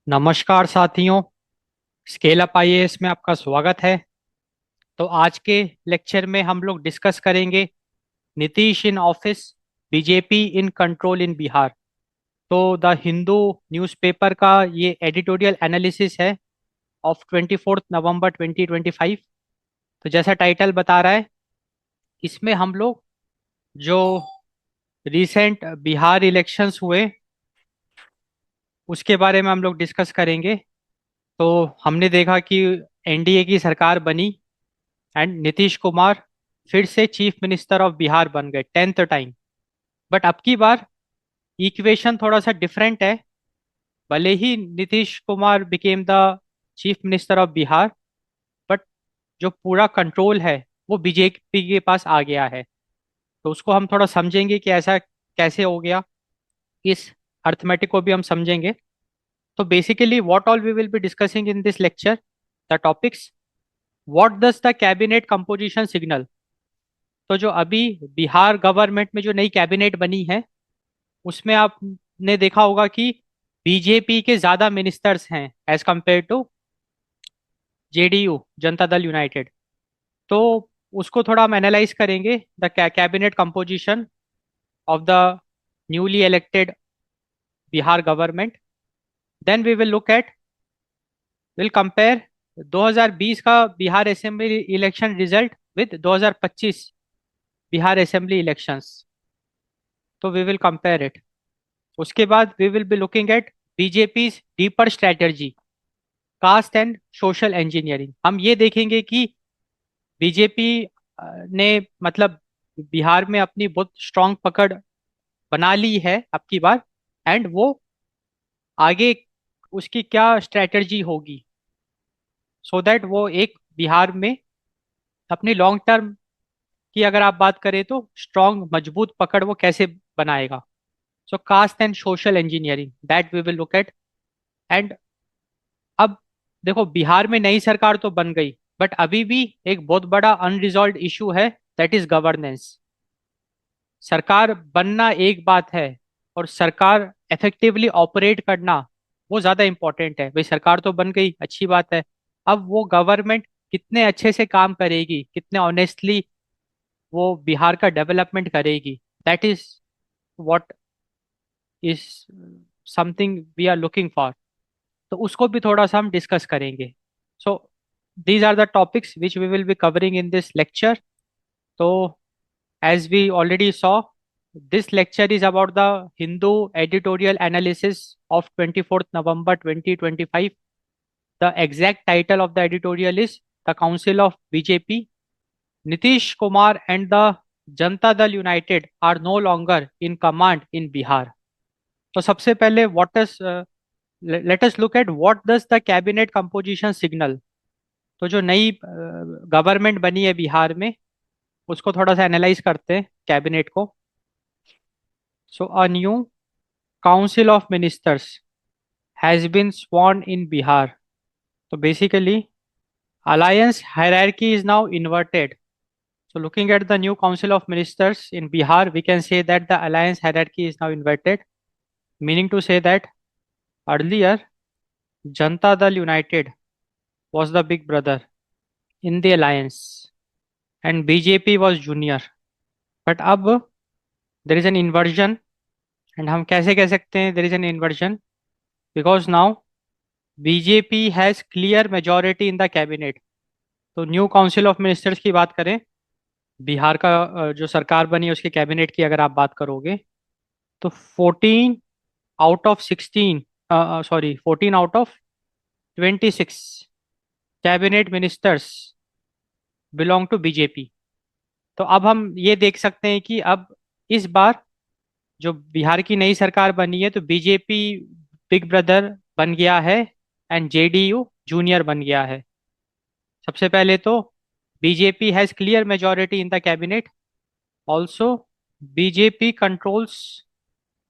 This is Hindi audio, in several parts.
नमस्कार साथियों। स्केल अप आईएएस में आपका स्वागत है। तो आज के लेक्चर में हम लोग डिस्कस करेंगे Nitish in office, BJP in control इन बिहार। तो द हिंदू न्यूज़पेपर का ये एडिटोरियल एनालिसिस है ऑफ 24 नवंबर 2025। तो जैसा टाइटल बता रहा है, इसमें हम लोग जो रिसेंट बिहार इलेक्शंस हुए उसके बारे में हम लोग डिस्कस करेंगे। तो हमने देखा कि एनडीए की सरकार बनी एंड नीतीश कुमार फिर से चीफ मिनिस्टर ऑफ बिहार बन गए 10th टाइम। बट अब की बार इक्वेशन थोड़ा सा डिफरेंट है। भले ही Nitish Kumar became the chief minister of Bihar, but जो पूरा कंट्रोल है वो बीजेपी के पास आ गया है। तो उसको हम थोड़ा समझेंगे कि ऐसा कैसे हो गया। इस अर्थमेटिक को भी हम समझेंगे। तो basically what all we will be discussing in this lecture, the topics: what does the cabinet composition signal. तो जो अभी बिहार गवर्नमेंट में जो नई कैबिनेट बनी है उसमें आपने देखा होगा कि बीजेपी के ज्यादा मिनिस्टर्स हैं as compare to JDU, Janata Dal United. तो उसको थोड़ा हम एनालाइज करेंगे, the cabinet composition of the newly elected Bihar government. Then we will look at, will compare 2020 का Bihar assembly election result with 2025 Bihar assembly elections. तो वी विल कंपेयर इट। उसके बाद we will be looking at BJP deeper strategy, caste and social engineering. हम ये देखेंगे कि बीजेपी ने मतलब बिहार में अपनी बहुत स्ट्रांग पकड़ बना ली है अब की बार, एंड वो आगे उसकी क्या स्ट्रेटजी होगी सो दैट वो एक बिहार में अपनी लॉन्ग टर्म की अगर आप बात करें तो स्ट्रांग मजबूत पकड़ वो कैसे बनाएगा। So caste and social engineering that we will look at. And अब देखो, बिहार में नई सरकार तो बन गई, बट अभी भी एक बहुत बड़ा अनरिजॉल्व इशू है, दैट इज गवर्नेंस। सरकार बनना एक बात है और सरकार इफेक्टिवली ऑपरेट करना वो ज्यादा इंपॉर्टेंट है। भाई सरकार तो बन गई, अच्छी बात है। अब वो गवर्नमेंट कितने अच्छे से काम करेगी, कितने ऑनेस्टली वो बिहार का डेवलपमेंट करेगी, that is what is something we are looking for. तो उसको भी थोड़ा सा हम डिस्कस करेंगे। So these are the topics which we will be covering in this lecture. तो as we already saw, this lecture is about the Hindu editorial analysis of 24 November 2025। The exact title of the editorial is the council of BJP, Nitish Kumar and the Janata Dal united are no longer in command in Bihar. तो सबसे पहले what is, let us look at what does the cabinet composition signal. तो जो नई गवर्नमेंट बनी है बिहार में उसको थोड़ा सा एनालाइज करते हैं, कैबिनेट को। So a new council of ministers has been sworn in Bihar. तो basically alliance hierarchy is now inverted. So looking at the new council of ministers in Bihar, we can say that the alliance hierarchy is now inverted, meaning to say that earlier Janata Dal United was the big brother in the alliance and BJP was junior. But अब there is an inversion, and हम कैसे कह सकते हैं there is an inversion? Because now BJP has clear majority in the cabinet. तो न्यू काउंसिल ऑफ मिनिस्टर्स की बात करें, बिहार का जो सरकार बनी है उसके कैबिनेट की अगर आप बात करोगे, तो 14 out of 16, sorry 14 out of 26 cabinet ministers belong to BJP. तो अब हम ये देख सकते हैं कि अब इस बार जो बिहार की नई सरकार बनी है तो बीजेपी बिग ब्रदर बन गया है एंड जेडीयू जूनियर बन गया है। सबसे पहले तो BJP has clear majority in the cabinet. Also BJP controls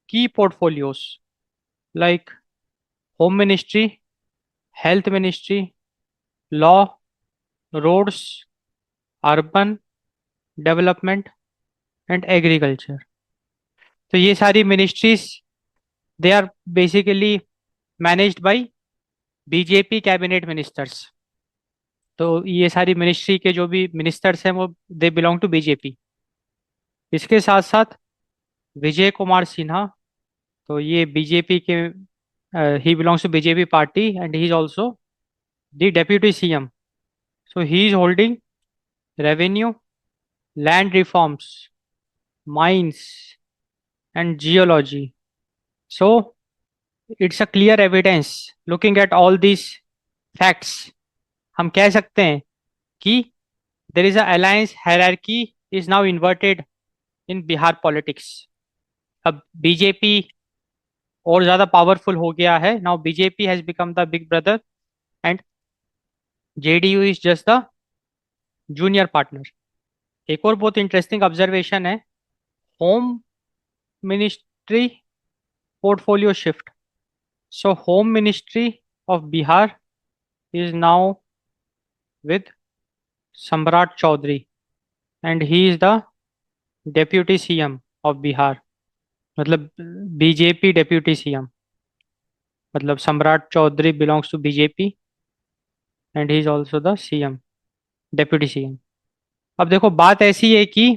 key portfolios like home ministry, health ministry, law, roads, urban development and agriculture. तो ये सारी ministries they are basically managed by BJP cabinet ministers. तो ये सारी मिनिस्ट्री के जो भी मिनिस्टर्स हैं वो दे बिलोंग टू बीजेपी। इसके साथ साथ विजय कुमार सिन्हा, तो ये बीजेपी के, he belongs to BJP party and he is also the deputy CM. So he is holding revenue, land reforms, mines and geology. So it's a clear evidence, looking at all this facts, हम कह सकते हैं कि there is a alliance hierarchy is now inverted in Bihar politics. अब बीजेपी और ज्यादा पावरफुल हो गया है। Now BJP has become the big brother and JDU is just the junior partner. एक और बहुत इंटरेस्टिंग ऑब्जर्वेशन है, home ministry portfolio shift. So home ministry of Bihar is now with Samrat Chaudhary and he is the deputy CM of Bihar. मतलब बीजेपी डेप्यूटी सीएम, मतलब Samrat Chaudhary belongs to BJP and he is also the CM, deputy CM. अब देखो बात ऐसी है कि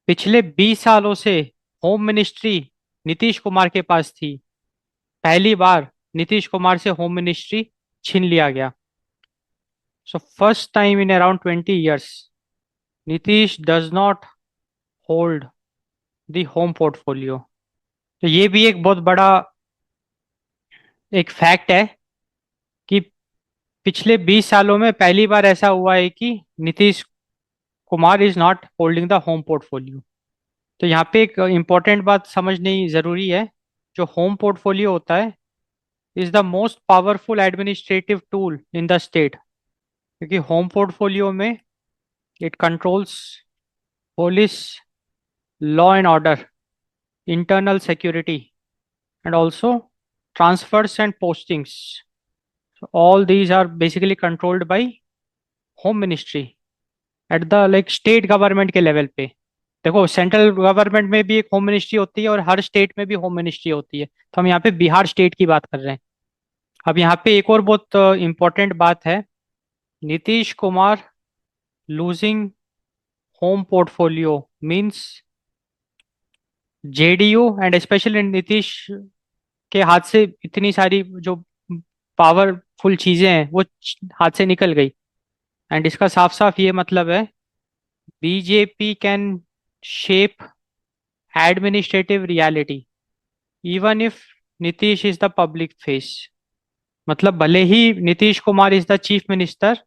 पिछले 20 सालों से होम मिनिस्ट्री नीतीश कुमार के पास थी। पहली बार नीतीश कुमार से होम मिनिस्ट्री छीन लिया गया। So first time in around 20 years Nitish does not hold the home portfolio. तो ये भी एक बहुत बड़ा एक फैक्ट है कि पिछले 20 सालों में पहली बार ऐसा हुआ है कि Nitish Kumar is not holding the home portfolio. तो यहाँ पे एक इम्पॉर्टेंट बात समझनी जरूरी है। जो होम पोर्टफोलियो होता है is the most powerful administrative tool in the state, क्योंकि होम पोर्टफोलियो में it controls police, law and order, internal security and also transfers and postings. All these are basically controlled by home ministry at the like state government के लेवल पे। देखो सेंट्रल गवर्नमेंट में भी एक होम मिनिस्ट्री होती है और हर स्टेट में भी होम मिनिस्ट्री होती है। तो हम यहाँ पे बिहार स्टेट की बात कर रहे हैं। अब यहाँ पे एक और बहुत इंपॉर्टेंट बात है, Nitish Kumar losing home portfolio means JDU and specially Nitish के हाथ से इतनी सारी जो पावरफुल चीजें हैं वो हाथ से निकल गई। एंड इसका साफ साफ ये मतलब है BJP can shape administrative reality even if Nitish is the public face. मतलब भले ही Nitish Kumar is the chief minister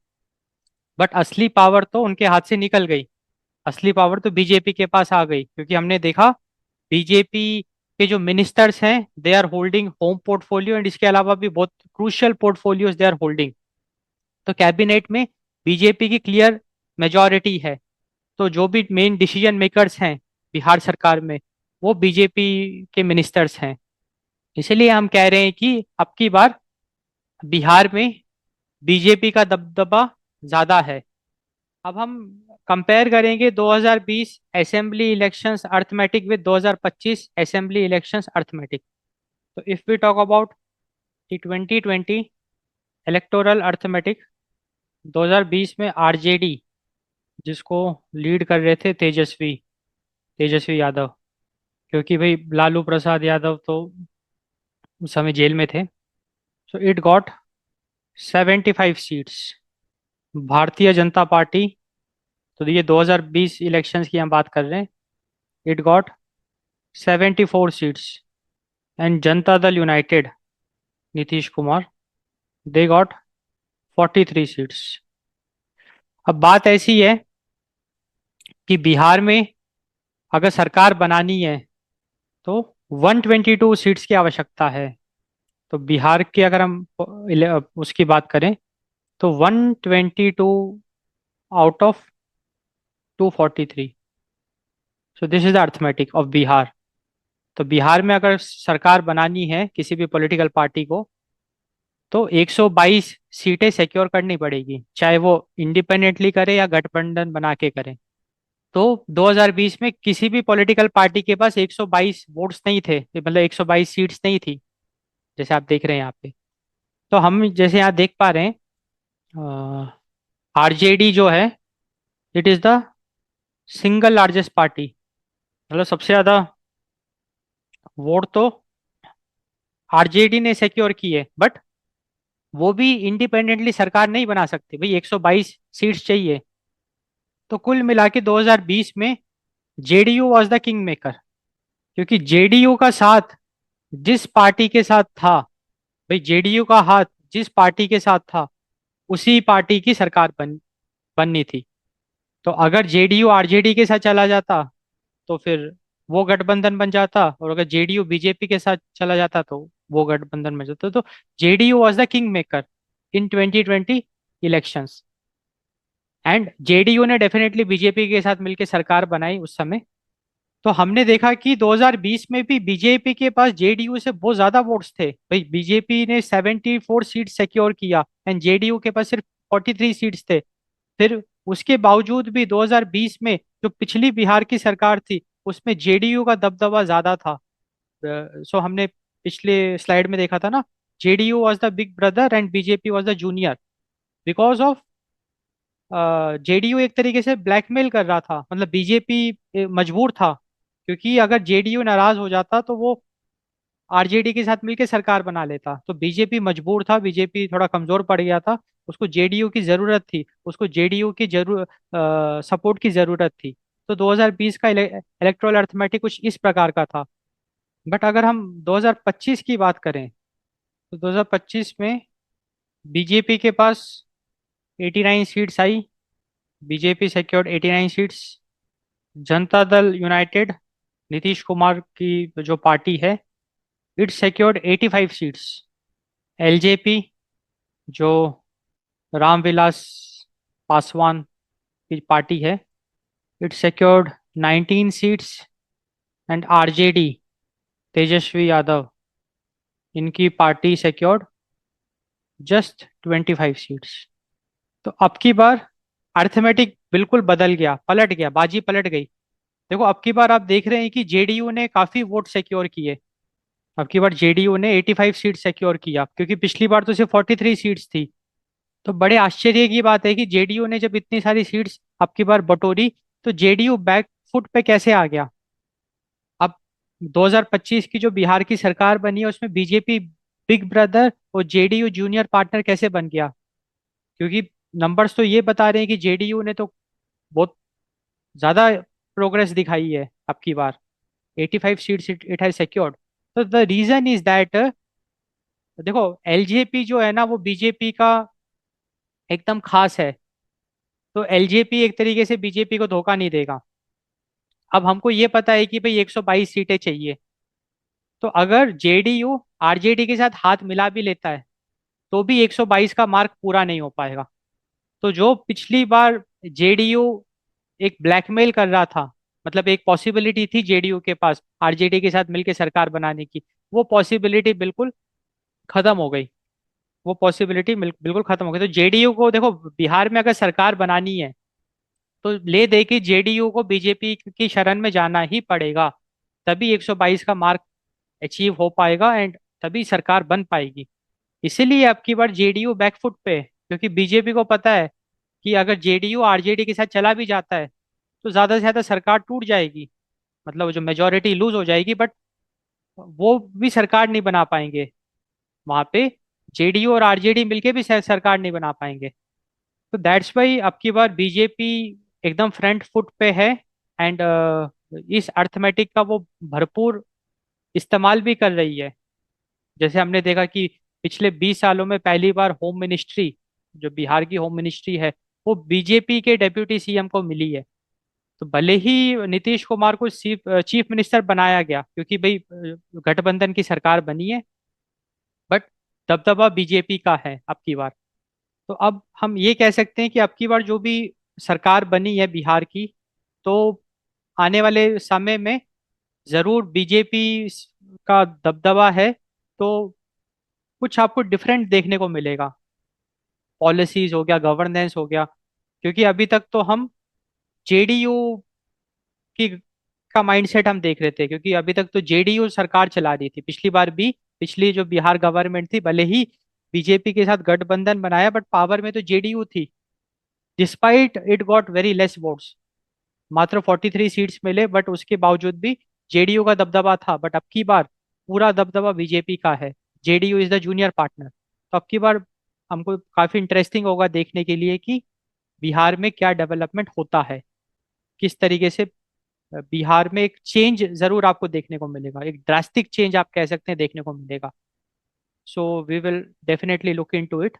but असली पावर तो उनके हाथ से निकल गई। असली पावर तो बीजेपी के पास आ गई, क्योंकि हमने देखा बीजेपी के जो मिनिस्टर्स हैं they are holding home portfolio and इसके अलावा भी बहुत crucial portfolios they are holding. तो कैबिनेट में बीजेपी की क्लियर मेजॉरिटी है। तो जो भी मेन डिसीजन मेकर्स हैं बिहार सरकार में वो बीजेपी के मिनिस्टर्स हैं। इसलिए हम कह रहे हैं कि अब की बार बिहार में बीजेपी का दबदबा ज्यादा है। अब हम कंपेयर करेंगे 2020 assembly elections arithmetic with 2025 assembly elections arithmetic. तो if we talk about the 2020 electoral arithmetic, 2020 में आरजेडी जिसको लीड कर रहे थे तेजस्वी तेजस्वी यादव, क्योंकि भाई लालू प्रसाद यादव तो उस समय जेल में थे। So it got 75 seats. Bharatiya Janata party, तो ये 2020 इलेक्शंस की हम बात कर रहे हैं, it got 74 seats. And Janata Dal United Nitish Kumar they got 43 seats. अब बात ऐसी है कि बिहार में अगर सरकार बनानी है तो 122 सीट्स की आवश्यकता है। तो बिहार की अगर हम उसकी बात करें तो 122 out of 243। So this is the arithmetic of Bihar. तो बिहार में अगर सरकार बनानी है किसी भी पॉलिटिकल पार्टी को तो 122 सीटें सिक्योर करनी पड़ेगी, चाहे वो इंडिपेंडेंटली करे या गठबंधन बना के करे। तो 2020 में किसी भी पॉलिटिकल पार्टी के पास 122 वोट्स नहीं थे, मतलब 122 सीट्स नहीं थी, जैसे आप देख रहे हैं यहाँ पे। तो हम जैसे यहाँ देख पा रहे हैं, आरजेडी जो है, it is the single largest party. मतलब सबसे ज्यादा वोट तो आरजेडी ने सिक्योर की है, बट वो भी इंडिपेंडेंटली सरकार नहीं बना सकती भाई, 122 सीट्स चाहिए। तो कुल मिला के 2020 में JDU was the king maker, क्योंकि जेडीयू का साथ जिस पार्टी के साथ था, भाई जेडीयू का हाथ जिस पार्टी के साथ था, उसी पार्टी की सरकार बननी थी। तो अगर जेडीयू आरजेडी के साथ चला जाता तो फिर वो गठबंधन बन जाता, और अगर जेडीयू बीजेपी के साथ चला जाता तो वो गठबंधन बन जाता। तो JDU was the king maker in 2020 elections, and JDU ने डेफिनेटली बीजेपी के साथ मिलकर सरकार बनाई उस समय। तो हमने देखा कि 2020 में भी बीजेपी के पास जेडीयू से बहुत ज्यादा वोट्स थे भाई, बीजेपी ने 74 सीट सिक्योर किया एंड जेडीयू के पास सिर्फ 43 सीट्स थे। फिर उसके बावजूद भी 2020 में जो पिछली बिहार की सरकार थी, उसमें जेडीयू का दबदबा ज्यादा था। सो हमने पिछले स्लाइड में देखा था ना, JDU was the big brother and BJP was the junior, because of JDU एक तरीके से ब्लैकमेल कर रहा था, मतलब बीजेपी मजबूर था, क्योंकि अगर जेडीयू नाराज हो जाता तो वो आरजेडी के साथ मिलकर सरकार बना लेता। तो बीजेपी मजबूर था, बीजेपी थोड़ा कमजोर पड़ गया था, उसको जेडीयू की जरूरत थी, उसको जेडीयू की जरूर सपोर्ट की जरूरत थी। तो 2020 का इलेक्टोरल अर्थमेटिक कुछ इस प्रकार का था। बट अगर हम 2025 की बात करें, तो 2025 में बीजेपी के पास 89 सीट्स आई, बीजेपी सिक्योर्ड 89 सीट्स। जनता दल यूनाइटेड, नीतीश कुमार की जो पार्टी है, इट सिक्योर्ड 85 सीट्स। एलजेपी, जो रामविलास पासवान की पार्टी है, it secured 19 seats. And RJD, Tejashwi Yadav, इनकी पार्टी सिक्योर्ड जस्ट 25 सीट्स। तो अब की बार अर्थमेटिक बिल्कुल बदल गया, पलट गया, बाजी पलट गई। देखो अब की बार आप देख रहे हैं कि जेडीयू ने काफी वोट सिक्योर किए। अब की बार जेडीयू ने 85 सीट सिक्योर किया, क्योंकि पिछली बार तो सिर्फ 43 सीट्स थी। तो बड़े आश्चर्य की बात है कि जेडीयू ने जब इतनी सारी सीट्स अब की बार बटोरी, तो जेडीयू बैक फुट पे कैसे आ गया। अब 2025 की जो बिहार की सरकार बनी है, उसमें बीजेपी बिग ब्रदर और जेडीयू जूनियर पार्टनर कैसे बन गया। क्योंकि नंबर्स तो ये बता रहे हैं कि जेडीयू ने तो बहुत ज्यादा प्रोग्रेस दिखाई है अब की बार, 85 सीट्स इट हैज सिक्योर्ड। तो द रीजन इज दैट, देखो एलजेपी जो है ना, वो बीजेपी का एकदम खास है। तो एलजेपी एक तरीके से बीजेपी को धोखा नहीं देगा। अब हमको ये पता है कि भाई 122 सीटें चाहिए, तो अगर जेडीयू आरजेडी के साथ हाथ मिला भी लेता है, तो भी 122 का मार्क पूरा नहीं हो पाएगा। तो जो पिछली बार जेडीयू एक ब्लैकमेल कर रहा था, मतलब एक पॉसिबिलिटी थी जेडीयू के पास आरजेडी के साथ मिलकर सरकार बनाने की, वो पॉसिबिलिटी बिल्कुल खत्म हो गई। वो पॉसिबिलिटी बिल्कुल खत्म हो गई। तो जेडीयू को देखो, बिहार में अगर सरकार बनानी है, तो ले दे के जेडीयू को बीजेपी की शरण में जाना ही पड़ेगा, तभी 122 का मार्क अचीव हो पाएगा एंड तभी सरकार बन पाएगी। इसीलिए अब की बार जेडीयू बैकफुट पे है, क्योंकि बीजेपी को पता है कि अगर जेडीयू आरजेडी के साथ चला भी जाता है, तो ज्यादा से ज्यादा सरकार टूट जाएगी, मतलब जो मेजोरिटी लूज हो जाएगी, बट वो भी सरकार नहीं बना पाएंगे वहां पे। जेडीयू और आरजेडी मिलके भी शायद सरकार नहीं बना पाएंगे। तो दैट्स वाई अब की बार बीजेपी एकदम फ्रंट फुट पे है, एंड इस अर्थमेटिक का वो भरपूर इस्तेमाल भी कर रही है। जैसे हमने देखा कि पिछले 20 सालों में पहली बार होम मिनिस्ट्री, जो बिहार की होम मिनिस्ट्री है, वो बीजेपी के डेप्यूटी सीएम को मिली है। तो भले ही नीतीश कुमार को चीफ चीफ मिनिस्टर बनाया गया, क्योंकि भाई गठबंधन की सरकार बनी है, बट दबदबा बीजेपी का है अब की बार। तो अब हम ये कह सकते हैं कि अब की बार जो भी सरकार बनी है बिहार की, तो आने वाले समय में जरूर बीजेपी का दबदबा है। तो कुछ आपको डिफरेंट देखने को मिलेगा, पॉलिसीज हो गया, गवर्नेंस हो गया। क्योंकि अभी तक तो हम जेडीयू की का माइंडसेट हम देख रहे थे, क्योंकि अभी तक तो जेडीयू सरकार चला रही थी पिछली बार भी। पिछली जो बिहार गवर्नमेंट थी, भले ही बीजेपी के साथ गठबंधन बनाया, बट पावर में तो जेडीयू थी। Despite it got very less votes, मात्र 43 सीट्स मिले, बट उसके बावजूद भी जेडीयू का दबदबा था। बट अब की बार पूरा दबदबा बीजेपी का है। JDU is the junior partner. तो अब की बार हमको काफी इंटरेस्टिंग होगा देखने के लिए कि बिहार में क्या डेवलपमेंट होता है, किस तरीके से बिहार में एक चेंज जरूर आपको देखने को मिलेगा, एक ड्रास्टिक चेंज आप कह सकते हैं देखने को मिलेगा। So we will definitely look into it.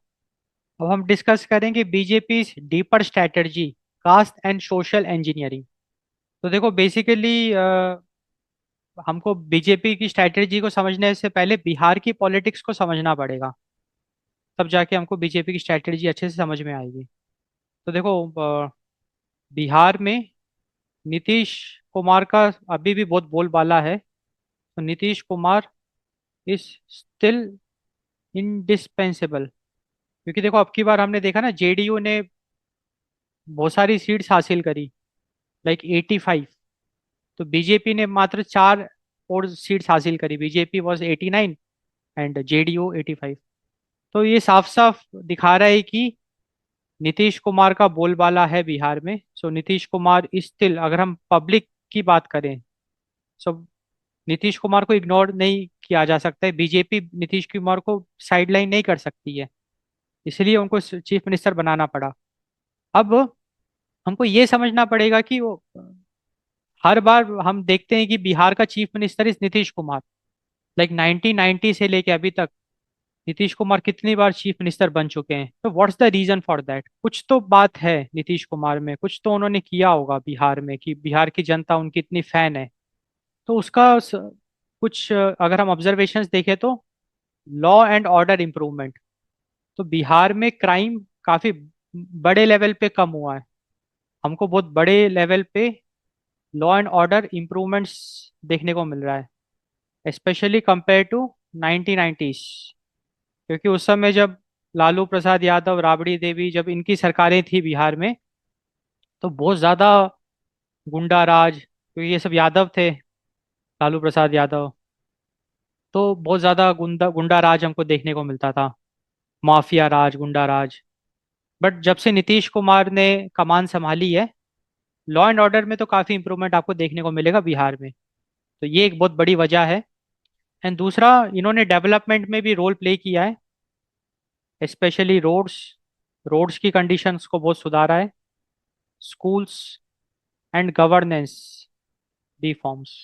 अब हम डिस्कस करेंगे BJP deeper strategy, caste and social engineering. तो देखो बेसिकली हमको बीजेपी की स्ट्रैटेजी को समझने से पहले बिहार की पॉलिटिक्स को समझना पड़ेगा, तब जाके हमको बीजेपी की स्ट्रैटेजी अच्छे से समझ में आएगी। तो देखो बिहार में नीतीश कुमार का अभी भी बहुत बोलबाला है। तो Nitish Kumar is still indispensable, क्योंकि देखो अब की बार हमने देखा ना, जेडीयू ने बहुत सारी सीट्स हासिल करी, लाइक 85। तो बीजेपी ने मात्र 4 और सीट्स हासिल करी। BJP was 89 and JDU 85। तो ये साफ साफ दिखा रहा है कि नीतीश कुमार का बोलबाला है बिहार में। सो नीतीश कुमार स्टिल, अगर हम पब्लिक की बात करें, सो नीतीश कुमार को इग्नोर नहीं किया जा सकता है। बीजेपी नीतीश कुमार को साइडलाइन नहीं कर सकती है, इसलिए उनको चीफ मिनिस्टर बनाना पड़ा। अब हमको ये समझना पड़ेगा कि वो हर बार हम देखते हैं कि बिहार का chief minister is Nitish Kumar. Like 1990 से लेके अभी तक नीतीश कुमार कितनी बार चीफ मिनिस्टर बन चुके हैं। तो what's the reason for that? कुछ तो बात है नीतीश कुमार में, कुछ तो उन्होंने किया होगा बिहार में कि बिहार की जनता उनकी इतनी फैन है। तो उसका कुछ अगर हम ऑब्जर्वेशंस देखें तो लॉ एंड ऑर्डर इम्प्रूवमेंट। तो बिहार में क्राइम काफी बड़े लेवल पे कम हुआ है। हमको बहुत बड़े लेवल पे लॉ एंड ऑर्डर इम्प्रूवमेंट्स देखने को मिल रहा है, स्पेशली कंपेयर टू 1990s। क्योंकि उस समय जब लालू प्रसाद यादव, राबड़ी देवी, जब इनकी सरकारें थी बिहार में, तो बहुत ज्यादा गुंडा राज, क्योंकि ये सब यादव थे, लालू प्रसाद यादव, तो बहुत ज्यादा गुंडा गुंडा राज हमको देखने को मिलता था, माफिया राज, गुंडा राज। बट जब से नीतीश कुमार ने कमान संभाली है, लॉ एंड ऑर्डर में तो काफी इंप्रूवमेंट आपको देखने को मिलेगा बिहार में। तो ये एक बहुत बड़ी वजह है। एंड दूसरा, इन्होंने डेवलपमेंट में भी रोल प्ले किया है, स्पेशली रोड्स। रोड्स की कंडीशंस को बहुत सुधारा है। Schools and governance reforms.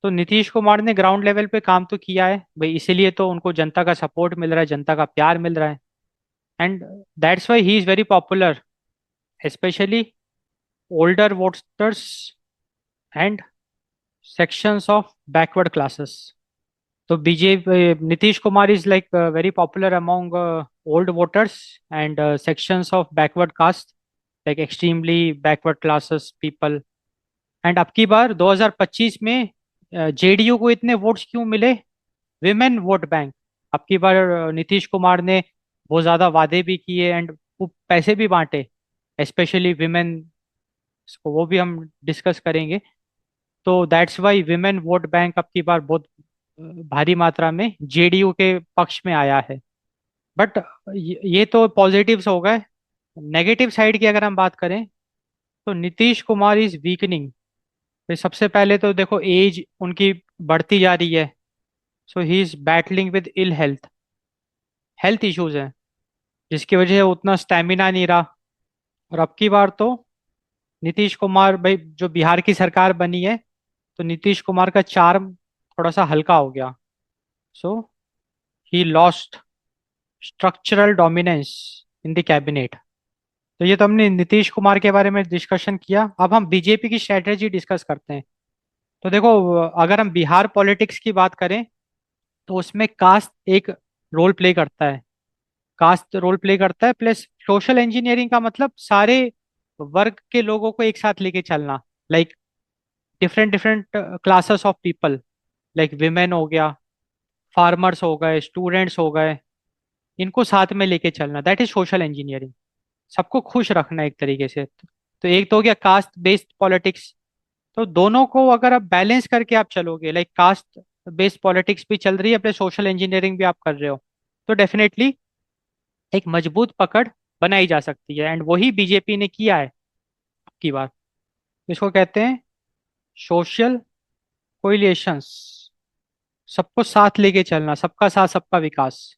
तो नीतीश कुमार ने ग्राउंड लेवल पे काम तो किया है भाई, इसीलिए तो उनको जनता का सपोर्ट मिल रहा है, जनता का प्यार मिल रहा है। And that's why he is very popular, specially older voters and sections of backward classes. So BJP, Nitish Kumar is like very popular among old voters and sections of backward caste, like extremely backward classes people. And अब की बार 2025 में जेडीयू को इतने वोट्स क्यों मिले? Women vote bank. अब की बार नीतीश कुमार ने बहुत ज्यादा वादे भी किए एंड पैसे भी बांटे, स्पेशली विमेन को, वो भी हम डिस्कस करेंगे। तो that's why women vote bank अब की बार बहुत भारी मात्रा में जेडीयू के पक्ष में आया है। बट ये तो पॉजिटिव्स हो गए। नेगेटिव साइड की अगर हम बात करें, तो नीतीश कुमार इज वीकनिंग। तो सबसे पहले तो देखो एज उनकी बढ़ती जा रही है। So he is battling with ill health, health issues हैं, जिसकी वजह से उतना स्टेमिना नहीं रहा। और अब की बार तो नीतीश कुमार भाई, जो बिहार की सरकार बनी है, तो नीतीश कुमार का चार्म थोड़ा सा हल्का हो गया। So he lost structural dominance in the cabinet. तो ये तो हमने नीतीश कुमार के बारे में डिस्कशन किया। अब हम बीजेपी की स्ट्रेटेजी डिस्कस करते हैं। तो देखो अगर हम बिहार पॉलिटिक्स की बात करें, तो उसमें कास्ट एक रोल प्ले करता है। कास्ट रोल प्ले करता है, प्लस सोशल इंजीनियरिंग का मतलब सारे वर्ग के लोगों को एक साथ लेके चलना। Like different different classes of people, like women हो गया, फार्मर्स हो गए, स्टूडेंट्स हो गए, इनको साथ में लेके चलना, दैट इज सोशल इंजीनियरिंग। सबको खुश रखना एक तरीके से। तो एक तो हो गया कास्ट बेस्ड पॉलिटिक्स। तो दोनों को अगर आप बैलेंस करके आप चलोगे, लाइक कास्ट बेस्ड पॉलिटिक्स भी चल रही है, प्लस सोशल इंजीनियरिंग भी आप कर रहे हो, तो डेफिनेटली एक मजबूत पकड़ बनाई जा सकती है, एंड वही बीजेपी ने किया है की बार। इसको कहते हैं सोशल कोलिएशंस, सबको साथ लेके चलना, सबका साथ सबका विकास।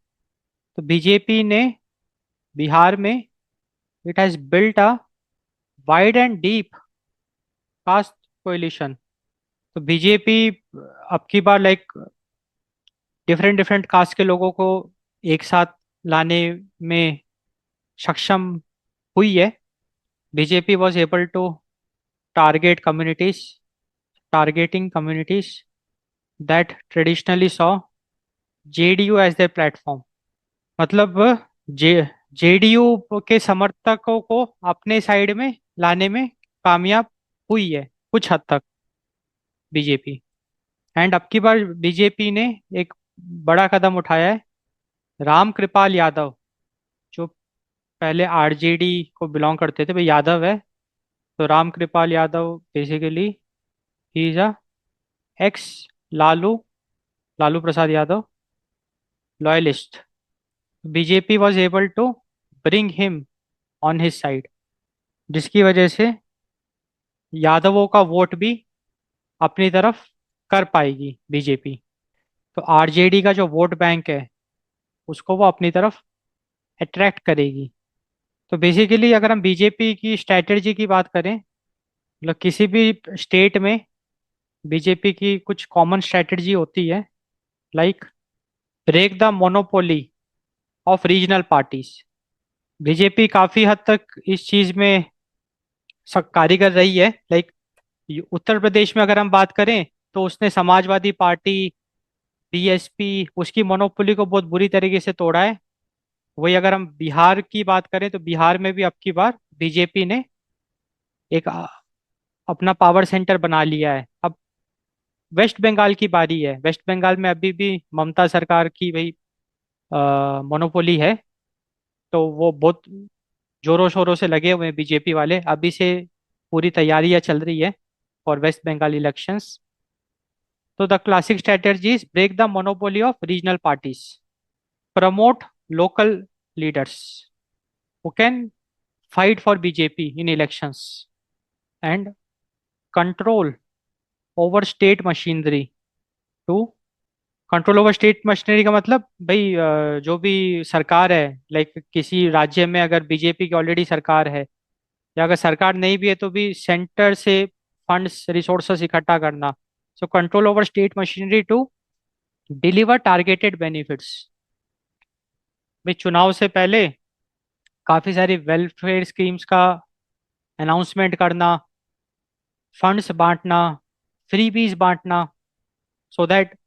तो बीजेपी ने बिहार में it has built a wide and deep caste coalition. तो बीजेपी अब की बार लाइक डिफरेंट डिफरेंट कास्ट के लोगों को एक साथ लाने में सक्षम हुई है। BJP was able to target communities targeting communities that traditionally saw JDU as the platform. मतलब जे जेडीयू के समर्थकों को अपने साइड में लाने में कामयाब हुई है कुछ हद तक बीजेपी। एंड अब की बार बीजेपी ने एक बड़ा कदम उठाया है। राम कृपाल यादव, जो पहले आरजेडी को बिलोंग करते थे, भाई यादव है। तो Ram Kripal Yadav basically he is a ex Lalu Lalu Prasad Yadav loyalist. BJP was able to bring him on his side, जिसकी वजह से यादवों का वोट भी अपनी तरफ कर पाएगी बीजेपी। तो आरजेडी का जो वोट बैंक है उसको वो अपनी तरफ अट्रैक्ट करेगी। तो बेसिकली अगर हम बीजेपी की स्ट्रैटेजी की बात करें, मतलब किसी भी स्टेट में बीजेपी की कुछ कॉमन स्ट्रैटेजी होती है, like break the monopoly of regional parties. BJP काफी हद तक इस चीज में कारीगर रही है। लाइक उत्तर प्रदेश में अगर हम बात करें तो उसने समाजवादी पार्टी, बीएसपी, उसकी मोनोपोली को बहुत बुरी तरीके से तोड़ा है। वही अगर हम बिहार की बात करें तो बिहार में भी अब की बार बीजेपी ने एक अपना पावर सेंटर बना लिया है। अब वेस्ट बंगाल की बारी है। वेस्ट बंगाल में अभी भी ममता सरकार की वही मोनोपोली है। तो वो बहुत जोरों शोरों से लगे हुए हैं बीजेपी वाले। अभी से पूरी तैयारियां चल रही है फॉर वेस्ट बंगाल इलेक्शंस। तो the classic strategy is break the monopoly of regional parties, promote local leaders who can fight for BJP in elections, and control over state machinery to control over state machinery का मतलब भाई जो भी सरकार है, लाइक किसी राज्य में अगर बीजेपी की ऑलरेडी सरकार है, या अगर सरकार नहीं भी है तो भी सेंटर से फंड्स रिसोर्सेस इकट्ठा करना। So control over state machinery to deliver targeted benefits. भाई चुनाव से पहले काफी सारी वेलफेयर स्कीम्स का अनाउंसमेंट करना, फंड्स बांटना, फ्रीबीज बांटना, सो दैट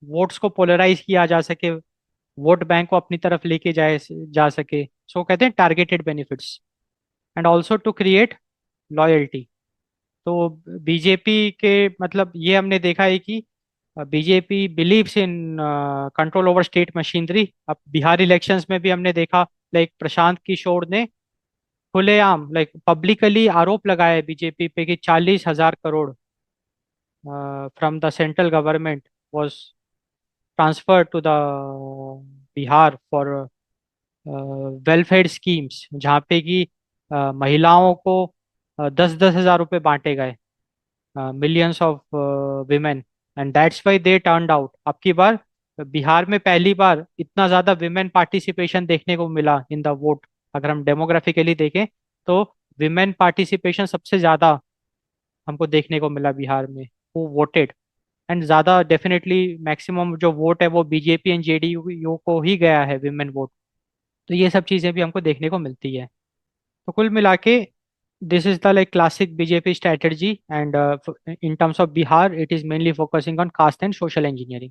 वोट्स को पोलराइज किया जा सके, वोट बैंक को अपनी तरफ लेके जाए जा सके। सो कहते हैं targeted benefits. And also to create loyalty. तो बीजेपी के मतलब ये हमने देखा है कि BJP believes in control over state machinery. अब बिहार इलेक्शंस में भी हमने देखा, लाइक प्रशांत किशोर ने खुलेआम लाइक पब्लिकली आरोप लगाया है बीजेपी पे कि 40,000 crore from the central government was transfer to the Bihar for welfare schemes, जहाँ पे कि महिलाओं को 10-10 हज़ार रुपये बांटे गए, millions of women. And that's why they turned out. अब की बार बिहार में पहली बार इतना ज़्यादा विमेन पार्टिसिपेशन देखने को मिला इन द वोट। अगर हम डेमोग्राफिकली देखें तो विमेन पार्टिसिपेशन सबसे ज़्यादा हमको देखने को मिला बिहार में, वो वोटेड। एंड ज़्यादा डेफिनेटली मैक्सिमम जो वोट है वो बीजेपी एंड जेडीयू को ही गया है, विमेन वोट। तो ये सब चीज़ें भी हमको देखने को मिलती है। तो कुल मिला के this is the like classic BJP strategy, and in terms of Bihar it is mainly focusing on caste and social engineering.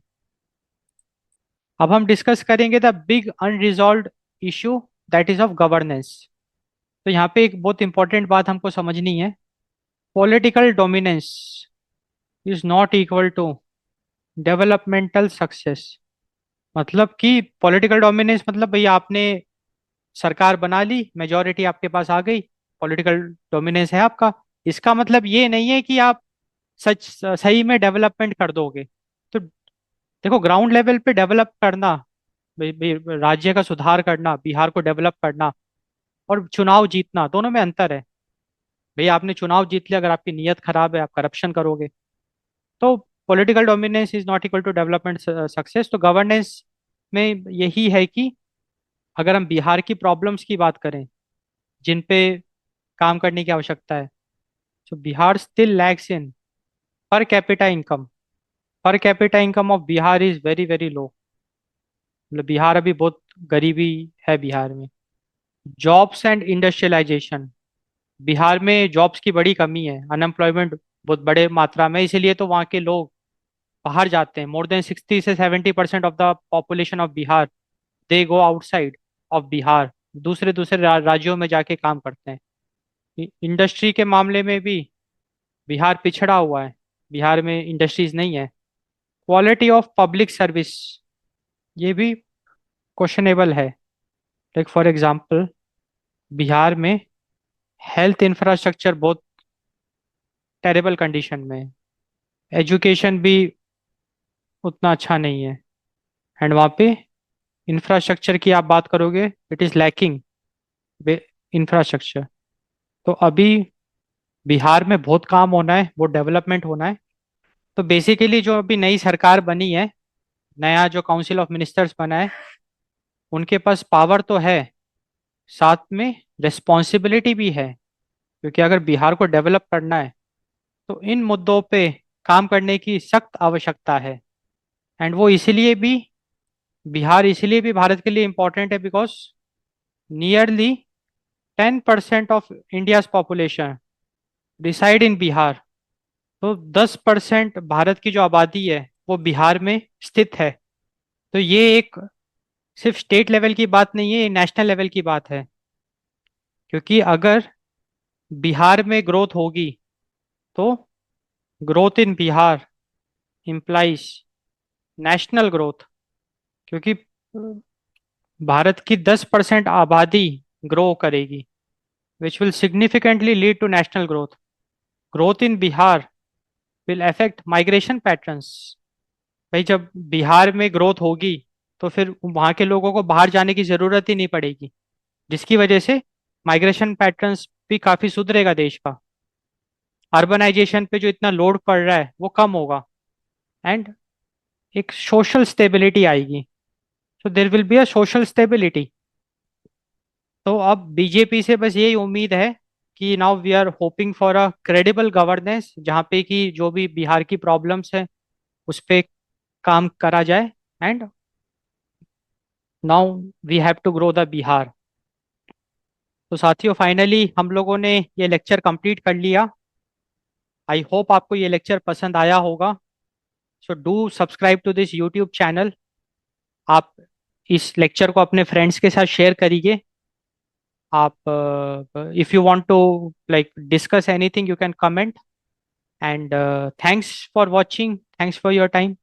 अब हम डिस्कस करेंगे the big unresolved issue, that is of governance. तो यहाँ पे एक बहुत इंपॉर्टेंट बात हमको समझनी है। Political dominance is not equal to developmental success. मतलब कि पॉलिटिकल डोमिनेंस मतलब भैया आपने सरकार बना ली, मेजोरिटी आपके पास आ गई, पॉलिटिकल डोमिनेंस है आपका। इसका मतलब ये नहीं है कि आप सच सही में डेवलपमेंट कर दोगे। तो देखो ग्राउंड लेवल पे डेवलप करना राज्य का सुधार करना, बिहार को डेवलप करना और चुनाव जीतना, दोनों में अंतर है। भैया आपने चुनाव जीत लिया, अगर आपकी नीयत खराब है, आप करप्शन करोगे, तो political dominance is not equal to development success. तो गवर्नेंस में यही है कि अगर हम बिहार की प्रॉब्लम्स की बात करें, जिन पे काम करने की आवश्यकता है, तो Bihar still lags in per capita income. Per capita income of Bihar is very very low. मतलब बिहार अभी बहुत गरीबी है बिहार में। जॉब्स एंड इंडस्ट्रियलाइजेशन, बिहार में जॉब्स की बड़ी कमी है, अनएम्प्लॉयमेंट बहुत बड़े मात्रा में, इसीलिए तो वहाँ के लोग बाहर जाते हैं। मोर देन 60 से 70% of the population of Bihar, they go outside of Bihar, दूसरे दूसरे राज्यों में जाके काम करते हैं। इंडस्ट्री के मामले में भी बिहार पिछड़ा हुआ है, बिहार में इंडस्ट्रीज नहीं है। क्वालिटी ऑफ पब्लिक सर्विस, ये भी क्वेश्चनेबल है। लाइक फॉर एग्जांपल, बिहार में हेल्थ इंफ्रास्ट्रक्चर बहुत टेरेबल कंडीशन में है। एजुकेशन भी उतना अच्छा नहीं है। एंड वहाँ पे इंफ्रास्ट्रक्चर की आप बात करोगे, इट इज़ लैकिंग इंफ्रास्ट्रक्चर। तो अभी बिहार में बहुत काम होना है, बहुत डेवलपमेंट होना है। तो बेसिकली जो अभी नई सरकार बनी है, नया जो काउंसिल ऑफ मिनिस्टर्स बना है, उनके पास पावर तो है, साथ में रिस्पॉन्सिबिलिटी भी है। क्योंकि अगर बिहार को डेवलप करना है, तो इन मुद्दों पे काम करने की सख्त आवश्यकता है। एंड वो इसीलिए भी, बिहार इसीलिए भी भारत के लिए इम्पोर्टेंट है, because nearly 10% of India's population reside in Bihar. तो 10% भारत की जो आबादी है वो बिहार में स्थित है। तो ये एक सिर्फ स्टेट लेवल की बात नहीं है, ये नेशनल लेवल की बात है। क्योंकि अगर बिहार में ग्रोथ होगी, तो growth in Bihar implies national growth. क्योंकि भारत की 10% आबादी ग्रो करेगी, which will significantly lead to national growth. Growth in Bihar will affect migration patterns. भाई जब बिहार में ग्रोथ होगी, तो फिर वहाँ के लोगों को बाहर जाने की जरूरत ही नहीं पड़ेगी, जिसकी वजह से माइग्रेशन पैटर्न्स भी काफी सुधरेगा देश का। अर्बनाइजेशन पे जो इतना लोड पड़ रहा है वो कम होगा। एंड एक सोशल स्टेबिलिटी आएगी। So there will be a social stability. तो अब बीजेपी से बस यही उम्मीद है कि now we are hoping for a credible governance, जहाँ पे कि जो भी बिहार की प्रॉब्लम्स है उस पे काम करा जाए। And now we have to grow the Bihar. तो साथियों, फाइनली हम लोगों ने ये लेक्चर कंप्लीट कर लिया। आई होप आपको ये लेक्चर पसंद आया होगा। So do subscribe to this YouTube channel. आप इस लेक्चर को अपने फ्रेंड्स के साथ शेयर करिए। आप if you want to like discuss anything, you can comment. And thanks for watching, thanks for your time.